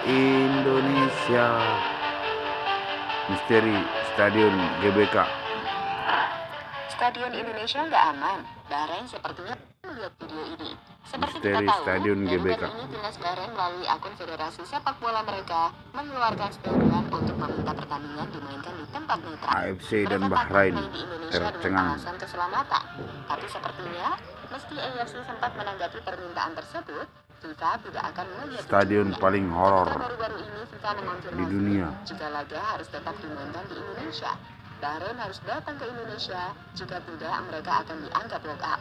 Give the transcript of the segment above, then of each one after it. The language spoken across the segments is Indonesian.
Indonesia. Misteri Stadion GBK. Stadion Indonesia nggak aman. Bahrain sepertinya melihat video ini. Seperti Misteri kita tahu, Stadion GBK. baru-baru ini timnas Bahrain melalui akun Federasi Sepak Bola mereka mengeluarkan statement untuk meminta pertandingan dimainkan di tempat netral. AFC dan Mereka Bahrain takut main di Indonesia dengan tercengang. alasan keselamatan. Tapi sepertinya, meski AFC sempat menanggapi permintaan tersebut, FIFA tidak akan melihat Stadion ujungnya. paling horor Ketika baru-baru ini FIFA mengonfirmasi di dunia. jika laga harus tetap dimainkan di Indonesia. Bahrain harus datang ke Indonesia, jika tidak mereka akan dianggap lokal.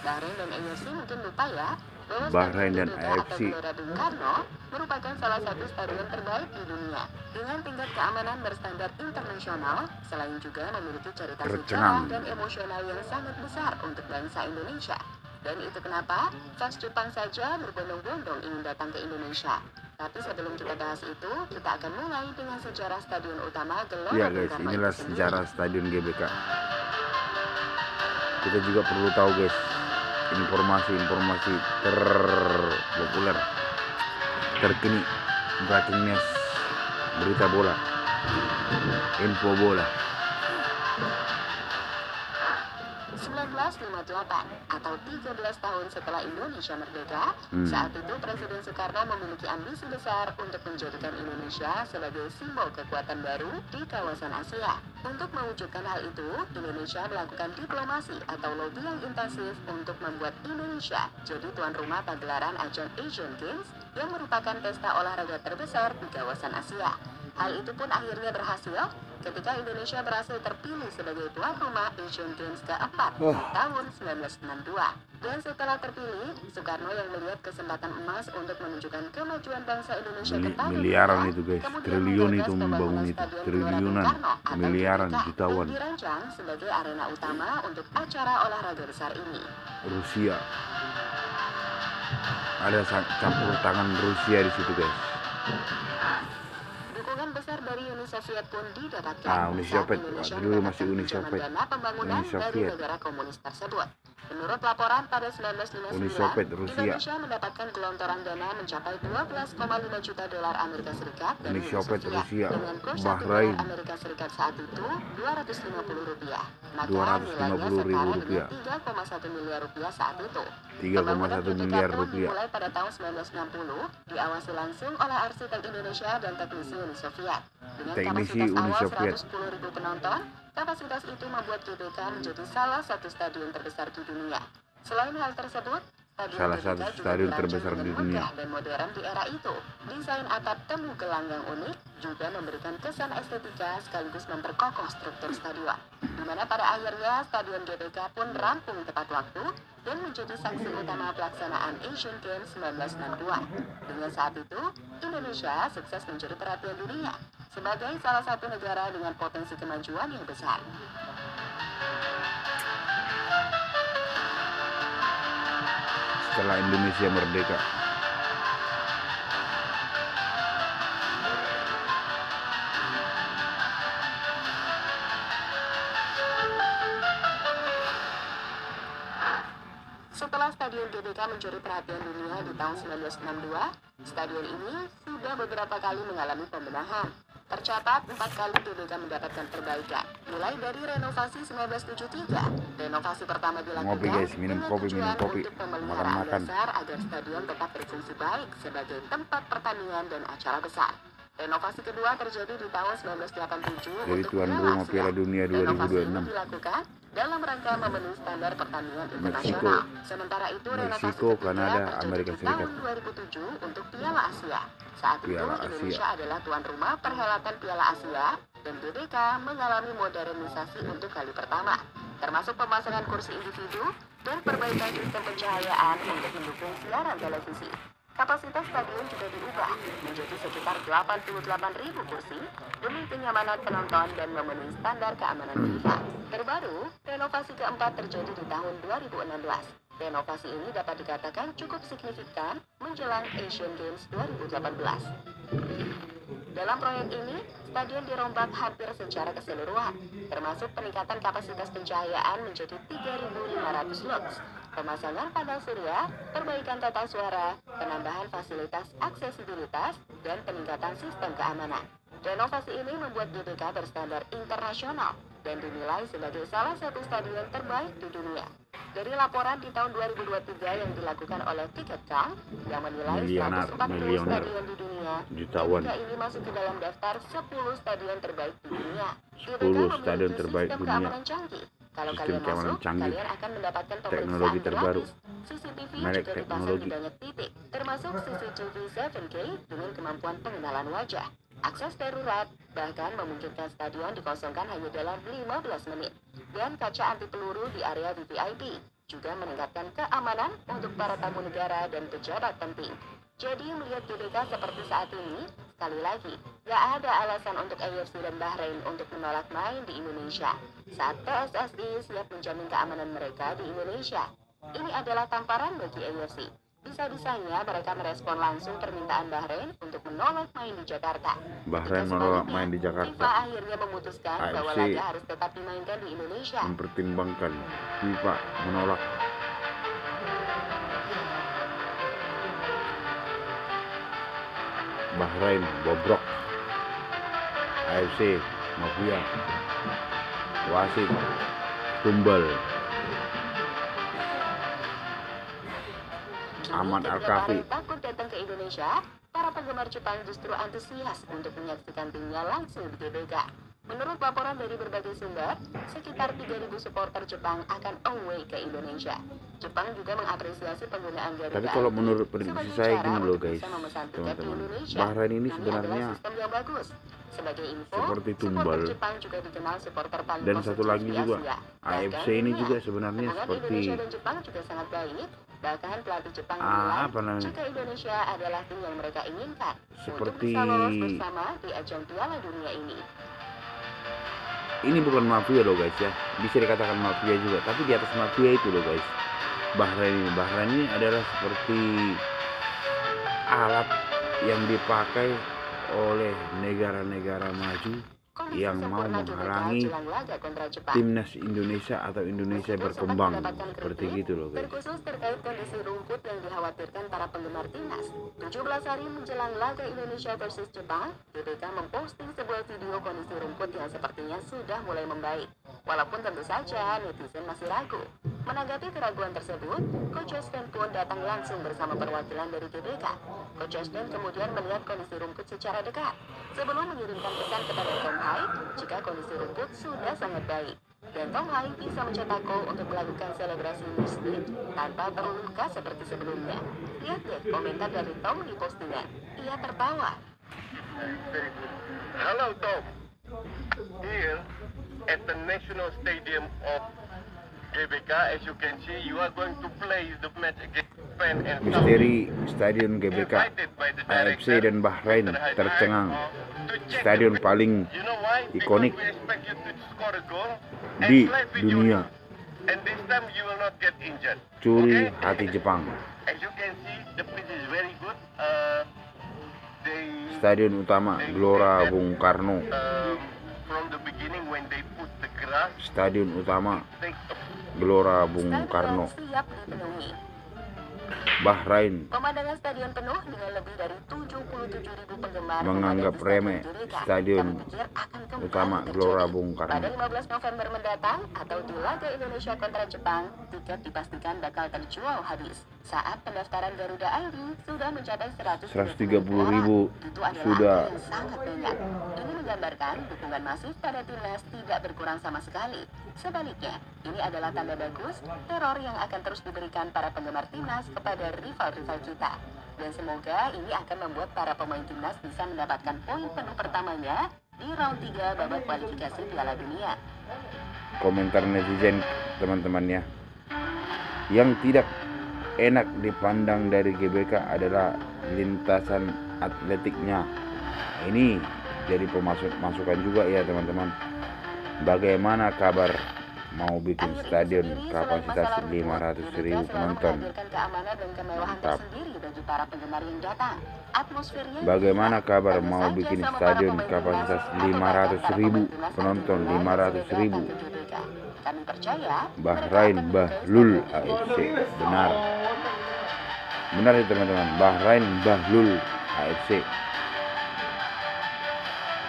Bahrain dan AFC mungkin lupa ya, bahwa Bahrain Stadion dan GBK AFC. atau Gelora Bung Karno merupakan salah satu stadion terbaik di dunia dengan tingkat keamanan berstandar internasional, selain juga memiliki cerita sejarah Tercengang. dan emosional yang sangat besar untuk bangsa Indonesia. Dan itu kenapa fans Jepang saja berbondong-bondong ingin datang ke Indonesia. Tapi sebelum kita bahas itu, kita akan mulai dengan sejarah stadion utama Gelora Ya Bung guys, Karno inilah itu sendiri. sejarah Stadion GBK. Kita juga perlu tahu guys, informasi-informasi terpopuler, terkini, breaking news, berita bola, info bola. 1958 atau 13 tahun setelah Indonesia merdeka, saat itu Presiden Soekarno memiliki ambisi besar untuk menjadikan Indonesia sebagai simbol kekuatan baru di kawasan Asia. Untuk mewujudkan hal itu, Indonesia melakukan diplomasi atau lobby yang intensif untuk membuat Indonesia jadi tuan rumah pagelaran ajang Asian Games yang merupakan pesta olahraga terbesar di kawasan Asia. Hal itu pun akhirnya berhasil ketika Indonesia berhasil terpilih sebagai tuan rumah Asian Games keempat di tahun 1962. Dan setelah terpilih, Soekarno yang melihat kesempatan emas untuk menunjukkan kemajuan bangsa Indonesia kepada Miliaran dunia, itu guys, kemudian triliun menggagas itu membangun pembangunan itu, Stadion Gelora Bung triliunan, Karno atau miliaran, GBK jutawan. yang dirancang sebagai arena utama untuk acara olahraga besar ini. Rusia, ada campur tangan Rusia di situ guys. Dukungan besar dari Uni Soviet pun didapatkan Uni saat Soviet, Indonesia waktu dulu masih mendapatkan Uni pinjaman Soviet. dana pembangunan Uni dari Soviet. negara komunis tersebut. Menurut laporan pada 1959, Uni Soviet, Rusia. Indonesia mendapatkan gelontoran dana mencapai 12,5 juta dolar Amerika Serikat dari Uni Soviet, Rusia, dengan kurs 1 Bahrain. dolar Amerika Serikat saat itu Rp250. Maka 250.000 nilainya setara rupiah. dengan 3,1 miliar rupiah saat itu. 3,1 Pembangunan GBK miliar pun rupiah. dimulai pada tahun 1960, diawasi langsung oleh arsitek Indonesia dan teknisi Uni Soviet. Dengan Teknisi kapasitas Uni awal Soviet. 110.000 penonton, kapasitas itu membuat GBK menjadi salah satu stadion terbesar di dunia. Selain hal tersebut, stadion Salah GBK satu juga stadion dirancang terbesar di dengan dunia. megah dan modern di era itu. Desain atap temu gelang yang unik juga memberikan kesan estetika sekaligus memperkokoh struktur stadion. Di mana pada akhirnya stadion GBK pun rampung tepat waktu dan menjadi saksi utama pelaksanaan Asian Games 1962. Dengan saat itu, Indonesia sukses mencuri perhatian dunia sebagai salah satu negara dengan potensi kemajuan yang besar. Setelah Indonesia merdeka, Setelah Stadion GBK mencuri perhatian dunia di tahun 1962, stadion ini sudah beberapa kali mengalami pembenahan. Tercatat 4 kali GBK mendapatkan perbaikan, mulai dari renovasi 1973. Renovasi pertama dilakukan Ngopi, guys, minum dengan kopi, tujuan minum kopi. untuk pemeliharaan Makan-makan. dasar agar stadion tetap berfungsi baik sebagai tempat pertandingan dan acara besar. Renovasi kedua terjadi di tahun 1987 jadi untuk tuan rumah Piala Dunia Renovasi ini 2026. dilakukan dalam rangka memenuhi standar pertandingan Meksiko, internasional. Sementara itu renovasi Meksiko, ketiga Kanada, terjadi Amerika di Serikat. tahun 2007 untuk Piala Asia. Saat itu Piala Indonesia Asia. adalah tuan rumah perhelatan Piala Asia dan GBK mengalami modernisasi untuk kali pertama, termasuk pemasangan kursi individu dan perbaikan sistem pencahayaan untuk mendukung siaran televisi. Kapasitas stadion juga diubah menjadi sekitar 88.000 kursi demi kenyamanan penonton dan memenuhi standar keamanan FIFA. Terbaru, renovasi keempat terjadi di tahun 2016. Renovasi ini dapat dikatakan cukup signifikan menjelang Asian Games 2018. Dalam proyek ini, stadion dirombak hampir secara keseluruhan, termasuk peningkatan kapasitas pencahayaan menjadi 3.500 lux, pemasangan panel surya, perbaikan tata suara, penambahan fasilitas aksesibilitas, dan peningkatan sistem keamanan. Renovasi ini membuat GBK berstandar internasional dan dinilai sebagai salah satu stadion terbaik di dunia. Dari laporan di tahun 2023 yang dilakukan oleh Ticketcom yang menilai 140 stadion di dunia, jutawan. GBK ini masuk ke dalam daftar 10 stadion terbaik di dunia. 10 stadion terbaik sistem dunia. keamanan canggih. Kalau Sistem kalian keamanan masuk, canggih. kalian akan mendapatkan Teknologi pemeriksaan terbaru. gratis. CCTV Merek juga dipasang di teknologi. banyak titik, termasuk CCTV 7K dengan kemampuan pengenalan wajah. Akses darurat, bahkan memungkinkan stadion dikosongkan hanya dalam 15 menit. Dan kaca anti peluru di area VVIP juga meningkatkan keamanan untuk para tamu negara dan pejabat penting. Jadi melihat GBK seperti saat ini, sekali lagi, gak ada alasan untuk AFC dan Bahrain untuk menolak main di Indonesia saat PSSI siap menjamin keamanan mereka di Indonesia. Ini adalah tamparan bagi AFC. Bisa-bisanya mereka merespon langsung permintaan Bahrain untuk menolak main di Jakarta. Bahrain Jika menolak sebaliknya, main di FIFA Jakarta. akhirnya memutuskan bahwa AFC laga harus tetap dimainkan di Indonesia. mempertimbangkan, FIFA menolak. Bahrain bobrok, AFC mafia, wasit tumbal. Ahmad Ketika Al-Kafi. Bahrain takut datang ke Indonesia, para penggemar Jepang justru antusias untuk menyaksikan timnya langsung di GBK. Menurut laporan dari berbagai sumber, sekitar 3.000 supporter Jepang akan away ke Indonesia. Jepang juga mengapresiasi penggunaan Garuda Tapi kalau ID menurut prediksi sebagai saya cara gini loh untuk guys, bisa memesan tiket di teman-teman. Indonesia. Bahrain ini adalah sebenarnya sistem yang bagus. Sebagai info, seperti supporter tumbal. Jepang juga dikenal supporter paling Dan positif satu lagi di juga, Asia. AFC Bahkan ini dunia. juga sebenarnya Hubungan seperti Indonesia dan Jepang juga sangat baik. Bahkan pelatih Jepang apa menilai namanya? jika Indonesia adalah tim yang mereka inginkan untuk Seperti bisa lolos bersama di ajang Piala Dunia ini. ini bukan mafia loh guys ya, bisa dikatakan mafia juga, tapi di atas mafia itu loh guys, Bahrain ini adalah seperti alat yang dipakai oleh negara-negara maju Kondisi yang mau sempurna GBK menghalangi jelang laga kontra Jepang. timnas Indonesia atau Indonesia Meskipun berkembang sempat mendapatkan seperti kritik, gitu loh guys. terkhusus terkait kondisi rumput yang dikhawatirkan para penggemar timnas. 17 hari menjelang laga Indonesia versus Jepang, GBK memposting sebuah video kondisi rumput yang sepertinya sudah mulai membaik. Walaupun tentu saja netizen masih ragu. Menanggapi keraguan tersebut, Coach Justin pun datang langsung bersama perwakilan dari GBK. Coach Justin kemudian melihat kondisi rumput secara dekat, sebelum mengirimkan pesan kepada Tom Hai jika kondisi rumput sudah sangat baik. Dan Tom Hai bisa mencetak gol untuk melakukan selebrasi muslim tanpa terluka seperti sebelumnya. Lihat deh komentar dari Tom di postingan. Ia tertawa. Very good. Hello, Tom. Here at the National Stadium of GBK, as you can see, you are going to play the match against Spain and Saudi. Misteri Stadion GBK, Invited by the AFC director, dan Bahrain Mr. Haidar, tercengang. to check Stadion the pitch. paling You know why? ikonik Because we expect you to score a goal and di play with your dunia. team. And this time you will not get injured. Curi Okay? hati Jepang. As you can see, the pitch is very good. They Stadion utama Gelora Bung Karno. from the beginning when they put the grass, Stadion utama they Gelora Bung Stadion Karno. siap dipenuhi. Bahrain Pemandangan stadion penuh dengan lebih dari 77.000 penggemar menganggap memadati remeh GBK. Stadion Kami pikir akan kembali utama terjadi. Gelora Bung Pada Karno. 15 November mendatang atau di laga Indonesia kontra Jepang, tiket dipastikan bakal terjual habis. Saat pendaftaran Garuda ID sudah mencapai 130.000 itu adalah sudah. angka yang sangat banyak. Ini menggambarkan dukungan masif pada timnas tidak berkurang sama sekali. Sebaliknya, ini adalah tanda bagus teror yang akan terus diberikan para penggemar timnas kepada rival-rival kita. Dan semoga ini akan membuat para pemain timnas bisa mendapatkan poin penuh pertamanya di round 3 babak kualifikasi Piala Dunia. Komentar netizen teman-temannya, yang tidak enak dipandang dari GBK adalah lintasan atletiknya. Ini jadi masukan juga ya teman-teman. Bagaimana kabar mau bikin Akhir ini stadion sendiri, kapasitas selain masalah rumput, 500.000 GBK selalu penonton? menghadirkan keamanan dan kemewahan Mantap. tersendiri bagi para penggemar yang datang. Atmosfernya Bagaimana gila. kabar Tanya mau saja bikin sama para stadion pemain kapasitas timnas atau bahkan para 500.000 pemain timnas penonton? Argentina yang sudah 500.000. datang ke GBK. Kami percaya Bahrain Bahlul AFC. Benar. Benar ya teman-teman. Bahrain Bahlul AFC.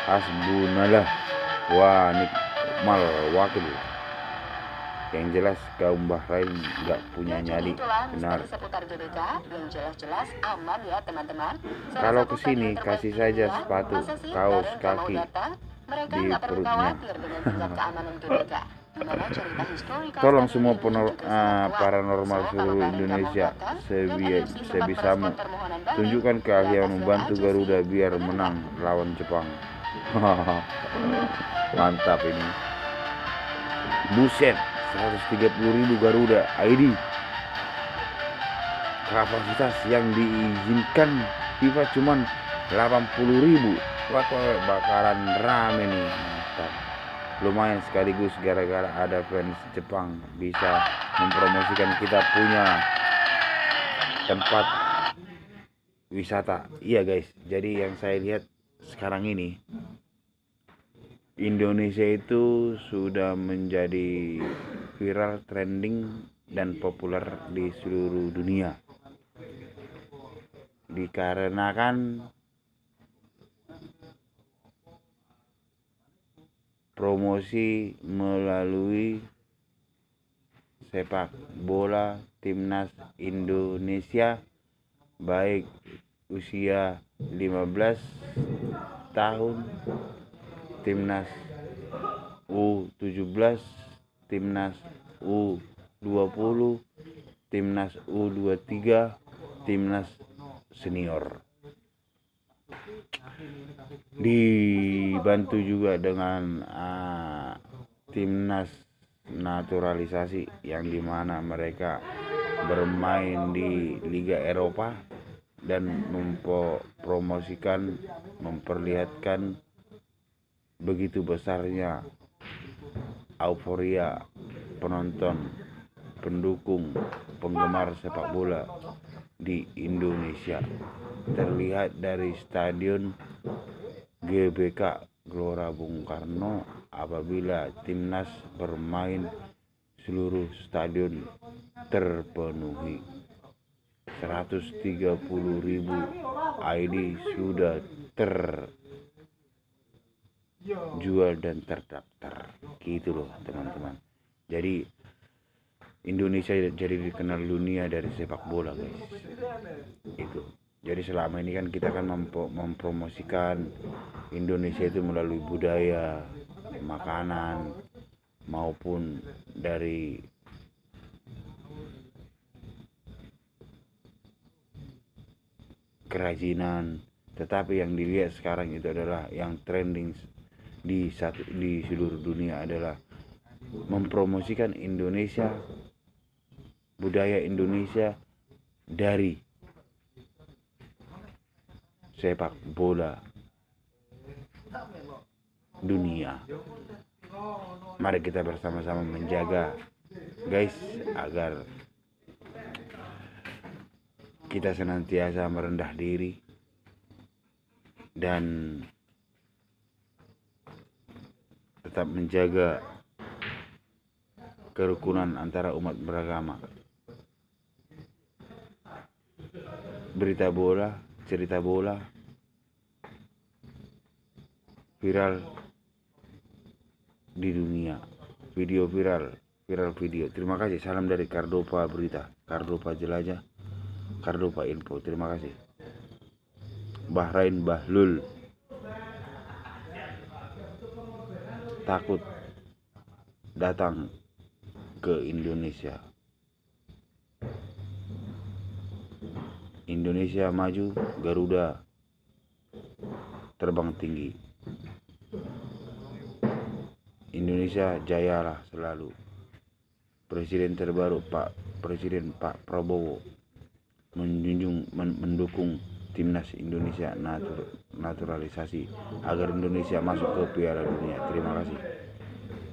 Hasbunallah wa ni'mal wakil. Yang jelas kaum Bahrain nggak punya nyali. Benar. Seputar GBK yang jelas-jelas aman ya teman-teman. Kalau kesini kasih saja sepatu, kaos, kaki di perutnya. Tolong semua paranormal seluruh Indonesia sebisamu tunjukkan keahlian membantu Garuda biar menang lawan Jepang. Mantap ini. Buset, 130.000 Garuda ID. Kapasitas yang diizinkan FIFA cuman 80.000. Wah, bakaran rame nih. Mantap. Lumayan sekaligus gara-gara ada fans Jepang bisa mempromosikan kita punya tempat wisata. Iya guys, jadi yang saya lihat sekarang ini Indonesia itu sudah menjadi viral, trending, dan populer di seluruh dunia. Dikarenakan promosi melalui sepak bola timnas Indonesia baik usia 15 tahun, timnas U17, timnas U20, timnas U23, timnas senior. Dibantu juga dengan timnas naturalisasi yang dimana mereka bermain di Liga Eropa dan mempromosikan, memperlihatkan begitu besarnya euforia penonton, pendukung, penggemar sepak bola di Indonesia. Terlihat dari stadion GBK Gelora Bung Karno apabila timnas bermain seluruh stadion terpenuhi. 130.000 ID sudah terjual dan terdaftar. Gitu loh teman-teman. Jadi Indonesia jadi dikenal dunia dari sepak bola guys. Itu. Jadi selama ini kan kita kan mempromosikan Indonesia itu melalui budaya, makanan, maupun dari kerajinan. Tetapi yang dilihat sekarang itu adalah yang trending di seluruh dunia adalah mempromosikan Indonesia, budaya Indonesia dari sepak bola dunia. Mari kita bersama-sama menjaga guys agar kita senantiasa merendah diri dan tetap menjaga kerukunan antara umat beragama. Berita bola, cerita bola viral di dunia, video viral video. Terima kasih, salam dari Kardopa Berita, Kardopa Jelajah, Kardopa Info. Terima kasih. Bahrain Bahlul takut datang ke Indonesia. Indonesia maju, Garuda terbang tinggi. Indonesia jayalah selalu. Presiden terbaru Pak Prabowo mendukung timnas Indonesia naturalisasi agar Indonesia masuk ke Piala Dunia. Terima kasih.